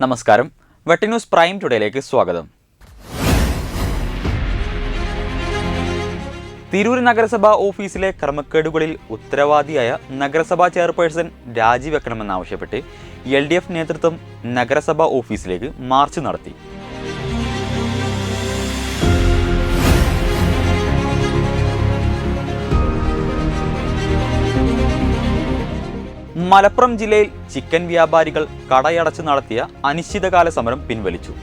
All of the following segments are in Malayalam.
നമസ്കാരം, വെട്ട ന്യൂസ് പ്രൈം ടുഡേയിലേക്ക് സ്വാഗതം. തിരൂർ നഗരസഭാ ഓഫീസിലെ ക്രമക്കേടുകളിൽ ഉത്തരവാദിയായ നഗരസഭാ ചെയർപേഴ്സൺ രാജിവെക്കണമെന്നാവശ്യപ്പെട്ട് LDF നേതൃത്വം നഗരസഭാ ഓഫീസിലേക്ക് മാർച്ച് നടത്തി. മലപ്പുറം ജില്ലയിൽ ചിക്കൻ വ്യാപാരികൾ കടയടച്ച് നടത്തിയ അനിശ്ചിതകാല സമരം പിൻവലിച്ചു.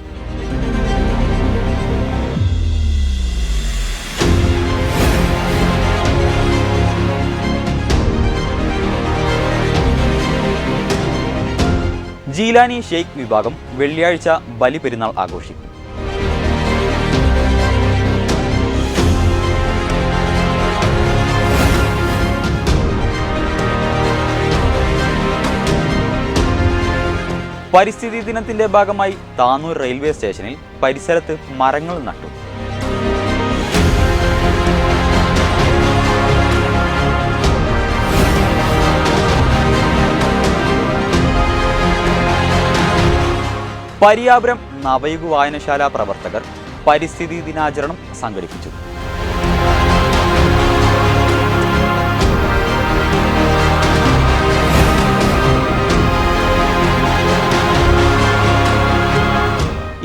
ജീലാനി ഷെയ്ഖ് വിഭാഗം വെള്ളിയാഴ്ച ബലിപെരുന്നാൾ ആഘോഷിക്കും. പരിസ്ഥിതി ദിനത്തിന്റെ ഭാഗമായി താനൂർ റെയിൽവേ സ്റ്റേഷനിൽ പരിസരത്ത് മരങ്ങൾ നട്ടു. പരിയാപുരം നവയുഗ വായനശാല പ്രവർത്തകർ പരിസ്ഥിതി ദിനാചരണം സംഘടിപ്പിച്ചു.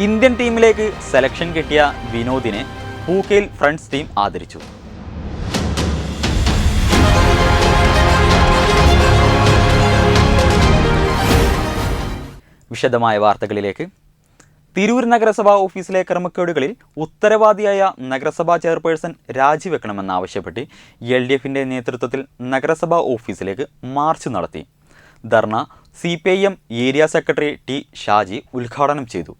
ഇന്ത്യൻ ടീമിലേക്ക് സെലക്ഷൻ കിട്ടിയ വിനോദിനെ പൂക്കയിൽ ഫ്രണ്ട്സ് ടീം ആദരിച്ചു. വിശദമായ വാർത്തകളിലേക്ക്. തിരൂർ നഗരസഭാ ഓഫീസിലെ ക്രമക്കേടുകളിൽ ഉത്തരവാദിയായ നഗരസഭാ ചെയർപേഴ്സൺ രാജിവെക്കണമെന്നാവശ്യപ്പെട്ട് LDFന്റെ നേതൃത്വത്തിൽ നഗരസഭാ ഓഫീസിലേക്ക് മാർച്ച് നടത്തി. ധർണ CPIM area secretary T Shaji ഉദ്ഘാടനം ചെയ്തു.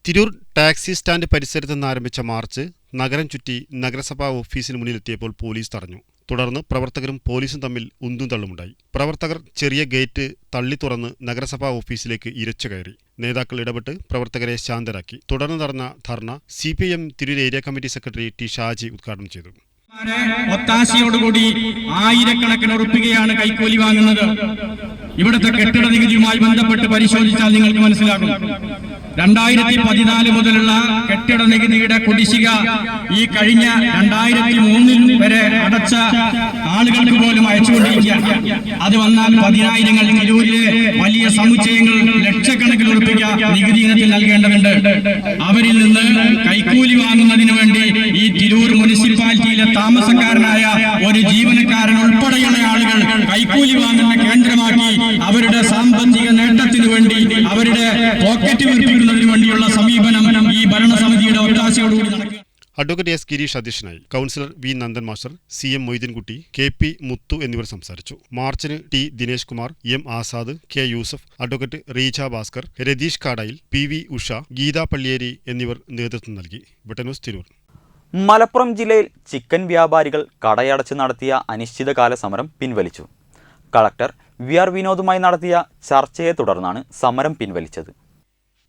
തിരൂർ ടാക്സി സ്റ്റാൻഡ് പരിസരത്ത് നിന്ന് ആരംഭിച്ച മാർച്ച് നഗരം ചുറ്റി നഗരസഭാ ഓഫീസിന് മുന്നിലെത്തിയപ്പോൾ പോലീസ് തടഞ്ഞു. തുടർന്ന് പ്രവർത്തകരും പോലീസും തമ്മിൽ ഉന്തും തള്ളുമുണ്ടായി. പ്രവർത്തകർ ചെറിയ ഗേറ്റ് തള്ളി തുറന്ന് നഗരസഭാ ഓഫീസിലേക്ക് ഇരച്ചു കയറി. നേതാക്കൾ ഇടപെട്ട് പ്രവർത്തകരെ ശാന്തരാക്കി. തുടർന്ന് നടന്ന ധർണ CPIM Tirur area committee secretary T Shaji ഉദ്ഘാടനം ചെയ്തു. ഒത്താശയോടുകൂടി ആയിരക്കണക്കിന് ഉറുപ്പികയാണ് കൈക്കൂലി വാങ്ങുന്നത്. ഇവിടുത്തെ കെട്ടിട നികുതിയുമായി ബന്ധപ്പെട്ട് പരിശോധിച്ചാൽ നിങ്ങൾക്ക് മനസ്സിലാകും. 2014 മുതലുള്ള കെട്ടിട നികുതിയുടെ കുടിശ്ശിക ഈ കഴിഞ്ഞ 2003 വരെ അടച്ച ആളുകൾക്ക് പോലും അയച്ചുകൊണ്ടിരിക്കുകയാണ്. അത് വന്നാൽ 10,000 തിരൂരിലെ വലിയ സമുച്ചയങ്ങൾ ലക്ഷക്കണക്കിന് ഉറുപ്പിക നികുതി ഇനത്തിൽ നൽകേണ്ടതുണ്ട്. അവരിൽ നിന്ന് കൈക്കൂലി വാങ്ങുന്നതിന് വേണ്ടി ഈ തിരൂർ മുനിസിപ്പാലിറ്റിയിലെ താമസക്കാരനായ ഒരു ജീവനക്കാരൻ ഉൾപ്പെടെയുള്ള ആളുകൾ കൈക്കൂലി വാങ്ങുന്ന കേന്ദ്രമാക്കി അവരുടെ സാമ്പത്തിക നേട്ടത്തിനു വേണ്ടി അവരുടെ പോക്കറ്റ് വീർപ്പിക്കുന്നതിന് വേണ്ടിയുള്ള സമീപനം ഈ ഭരണസമിതിയുടെ ഒത്താശയോടുകൂടി നടക്കുക. അഡ്വക്കേറ്റ് S ഗിരീഷ് അധ്യക്ഷനായി. Councillor V Nandan master, CM Moideenkutty, KP Muthu എന്നിവർ സംസാരിച്ചു. മാർച്ചിന് T Dinesh Kumar, M Azad, K Yusuf, advocate Reeja Bhaskar, Ratheesh Kadayil, PV Usha, Geetha Palliyeri എന്നിവർ നേതൃത്വം നൽകി. വെട്ട ന്യൂസ് തിരൂർ. മലപ്പുറം ജില്ലയിൽ ചിക്കൻ വ്യാപാരികൾ കടയടച്ച് നടത്തിയ അനിശ്ചിതകാല സമരം പിൻവലിച്ചു. കളക്ടർ VR വിനോദുമായി നടത്തിയ ചർച്ചയെ തുടർന്നാണ് സമരം പിൻവലിച്ചത്.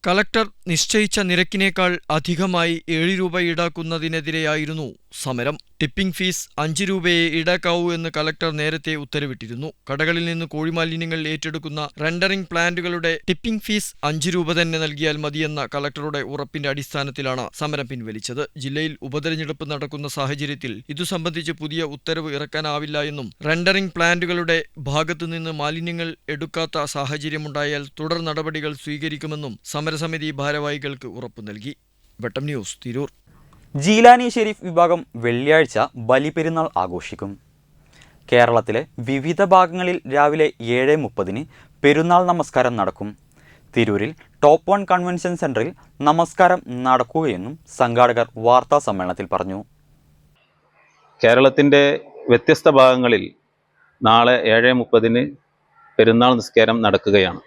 കളക്ടർ നിശ്ചയിച്ച നിരക്കിനേക്കാൾ അധികമായി 7 രൂപ ഈടാക്കുന്നതിനെതിരെയായിരുന്നു സമരം. ടിപ്പിംഗ് ഫീസ് 5 രൂപയെ ഈടാക്കാവൂ എന്ന് കളക്ടർ നേരത്തെ ഉത്തരവിട്ടിരുന്നു. കടകളിൽ നിന്ന് കോഴിമാലിന്യങ്ങൾ ഏറ്റെടുക്കുന്ന റെൻഡറിംഗ് പ്ലാന്റുകളുടെ ടിപ്പിംഗ് ഫീസ് 5 രൂപ തന്നെ നൽകിയാൽ മതിയെന്ന കളക്ടറുടെ ഉറപ്പിന്റെ അടിസ്ഥാനത്തിലാണ് സമരം പിൻവലിച്ചത്. ജില്ലയിൽ ഉപതെരഞ്ഞെടുപ്പ് നടക്കുന്ന സാഹചര്യത്തിൽ ഇതു സംബന്ധിച്ച് പുതിയ ഉത്തരവ് ഇറക്കാനാവില്ല എന്നും റെൻഡറിംഗ് പ്ലാന്റുകളുടെ ഭാഗത്തുനിന്ന് മാലിന്യങ്ങൾ എടുക്കാത്ത സാഹചര്യമുണ്ടായാൽ തുടർ നടപടികൾ സ്വീകരിക്കുമെന്നും സമരസമിതി ഭാരവാഹികൾക്ക് ഉറപ്പു നൽകി. വെട്ടം ന്യൂസ് തിരൂർ. ജീലാനി ഷെരീഫ് വിഭാഗം വെള്ളിയാഴ്ച ബലിപെരുന്നാൾ ആഘോഷിക്കും. കേരളത്തിലെ വിവിധ ഭാഗങ്ങളിൽ രാവിലെ 7:30 പെരുന്നാൾ നമസ്കാരം നടക്കും. തിരൂരിൽ ടോപ്പ് 1 കൺവെൻഷൻ സെന്ററിൽ നമസ്കാരം നടക്കുകയെന്നും സംഘാടകർ വാർത്താ സമ്മേളനത്തിൽ പറഞ്ഞു. കേരളത്തിൻ്റെ വ്യത്യസ്ത ഭാഗങ്ങളിൽ നാളെ 7:30 പെരുന്നാൾ നിസ്കാരം നടക്കുകയാണ്.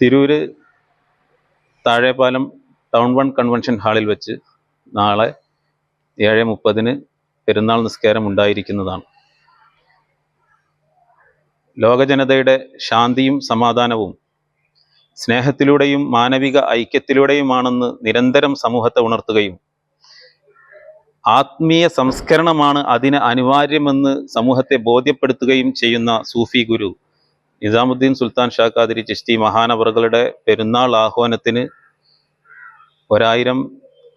തിരൂര് താഴെപ്പാലം ടൗൺ 1 കൺവെൻഷൻ ഹാളിൽ വെച്ച് നാളെ 7:30 പെരുന്നാൾ നിസ്കാരം ഉണ്ടായിരിക്കുന്നതാണ്. ലോകജനതയുടെ ശാന്തിയും സമാധാനവും സ്നേഹത്തിലൂടെയും മാനവിക ഐക്യത്തിലൂടെയുമാണെന്ന് നിരന്തരം സമൂഹത്തെ ഉണർത്തുകയും ആത്മീയ സംസ്കരണമാണ് അതിന് അനിവാര്യമെന്ന് സമൂഹത്തെ ബോധ്യപ്പെടുത്തുകയും ചെയ്യുന്ന സൂഫി ഗുരു നിസാമുദ്ദീൻ സുൽത്താൻ ഷാ ഖാദിരി ചിശ്തി മഹാനവറുകളുടെ പെരുന്നാൾ ആഹ്വാനത്തിന് 1000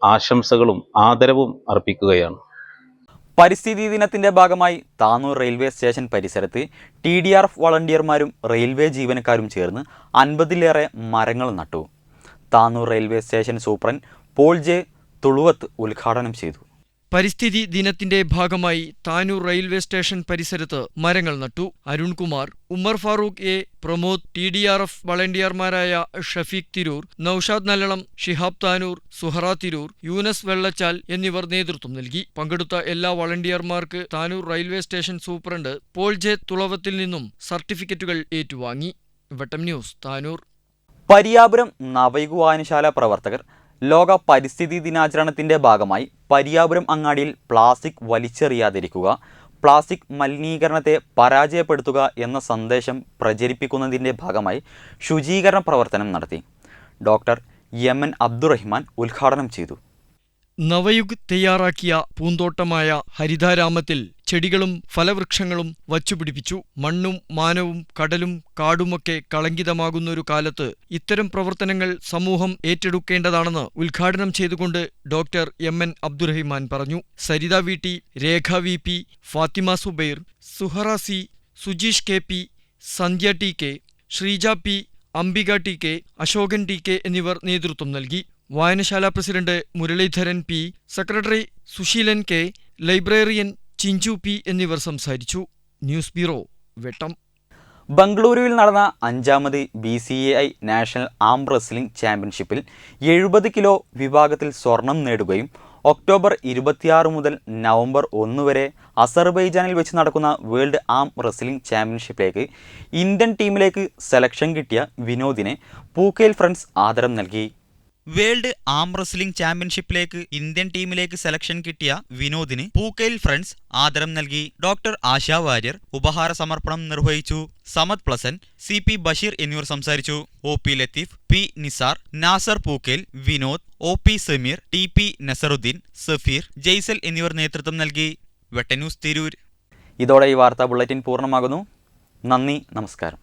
ആശംസകളും ആദരവും അർപ്പിക്കുകയാണ്. പരിസ്ഥിതി ദിനത്തിന്റെ ഭാഗമായി താനൂർ റെയിൽവേ സ്റ്റേഷൻ പരിസരത്ത് TDRF വളണ്ടിയർമാരും റെയിൽവേ ജീവനക്കാരും ചേർന്ന് 50-ലേറെ മരങ്ങൾ നട്ടു. Tanur railway station superintendent Paul J Thuluvath ഉദ്ഘാടനം ചെയ്തു. പരിസ്ഥിതി ദിനത്തിന്റെ ഭാഗമായി താനൂർ റെയിൽവേ സ്റ്റേഷൻ പരിസരത്ത് മരങ്ങൾ നട്ടു. അരുൺകുമാർ, ഉമ്മർ ഫാറൂഖ് എ, പ്രമോദ്, TDRF വളണ്ടിയർമാരായ ഷഫീഖ് തിരൂർ, നൌഷാദ് നല്ലളം, ഷിഹാബ് താനൂർ, സുഹറ തിരൂർ, യൂനസ് വെള്ളച്ചാൽ എന്നിവർ നേതൃത്വം നൽകി. പങ്കെടുത്ത എല്ലാ വളണ്ടിയർമാർക്ക് Tanur railway station superintendent Paul J Thulavathil നിന്നും സർട്ടിഫിക്കറ്റുകൾ ഏറ്റുവാങ്ങി. വെട്ടം ന്യൂസ്, താനൂർ. പരിയാപുരം നവയുഗ വായനശാല പ്രവർത്തകർ ലോക പരിസ്ഥിതി ദിനാചരണത്തിന്റെ ഭാഗമായി പരിയാപുരം അങ്ങാടിയിൽ പ്ലാസ്റ്റിക് വലിച്ചെറിയാതിരിക്കുക, പ്ലാസ്റ്റിക് മലിനീകരണത്തെ പരാജയപ്പെടുത്തുക എന്ന സന്ദേശം പ്രചരിപ്പിക്കുന്നതിൻ്റെ ഭാഗമായി ശുചീകരണ പ്രവർത്തനം നടത്തി. ഡോക്ടർ MN അബ്ദുറഹിമാൻ ഉദ്ഘാടനം ചെയ്തു. നവയുഗ് തയ്യാറാക്കിയ പൂന്തോട്ടമായ ഹരിതാരാമത്തിൽ ചെടികളും ഫലവൃക്ഷങ്ങളും വച്ചുപിടിപ്പിച്ചു. മണ്ണും മാനവും കടലും കാടുമൊക്കെ കളങ്കിതമാകുന്നൊരു കാലത്ത് ഇത്തരം പ്രവർത്തനങ്ങൾ സമൂഹം ഏറ്റെടുക്കേണ്ടതാണെന്ന് ഉദ്ഘാടനം ചെയ്തുകൊണ്ട് ഡോക്ടർ MN അബ്ദുറഹിമാൻ പറഞ്ഞു. സരിത VT, രേഖ VP, Fathima Zubair, Suhara C, Sujeesh KP, സന്ധ്യ TK, Sreeja P, Ambika TK, Ashokan TK എന്നിവർ നേതൃത്വം നൽകി. വായനശാല president Muraleedharan P, secretary Suseelan K, librarian Chinchu P എന്നിവർ സംസാരിച്ചു. ന്യൂസ് ബ്യൂറോ, വെട്ടം. ബംഗളൂരുവിൽ നടന്ന 5ാമത് BCAI നാഷണൽ ആം റെസ്ലിംഗ് ചാമ്പ്യൻഷിപ്പിൽ 70 കിലോ വിഭാഗത്തിൽ സ്വർണം നേടുകയും ഒക്ടോബർ 26 മുതൽ നവംബർ 1 വരെ അസർബൈജാനിൽ വെച്ച് നടക്കുന്ന വേൾഡ് ആം റെസ്ലിംഗ് ചാമ്പ്യൻഷിപ്പിലേക്ക് ഇന്ത്യൻ ടീമിലേക്ക് സെലക്ഷൻ കിട്ടിയ വിനോദിനെ പൂക്കേൽ ഫ്രണ്ട്സ് ആദരം നൽകി. വേൾഡ് ആം റെസ്ലിംഗ് ചാമ്പ്യൻഷിപ്പിലേക്ക് ഇന്ത്യൻ ടീമിലേക്ക് സെലക്ഷൻ കിട്ടിയ വിനോദിന് പൂക്കേൽ ഫ്രണ്ട്സ് ആദരം നൽകി. ഡോക്ടർ ആശാ വാര്യർ ഉപഹാര സമർപ്പണം നിർവഹിച്ചു. സമദ് പ്ലസൻ, CP ബഷീർ എന്നിവർ സംസാരിച്ചു. OP Latheef, P Nisar, Nasar Pookkel, Vinod, OP Sameer, TP Nasaruddin, Safeer, Jaisal എന്നിവർ നേതൃത്വം നൽകി. വെട്ടന്യൂസ്, തിരൂർ. ഇതോടെ ഈ വാർത്താ ബുള്ളറ്റിൻ പൂർണ്ണമാകുന്നു. നന്ദി, നമസ്കാരം.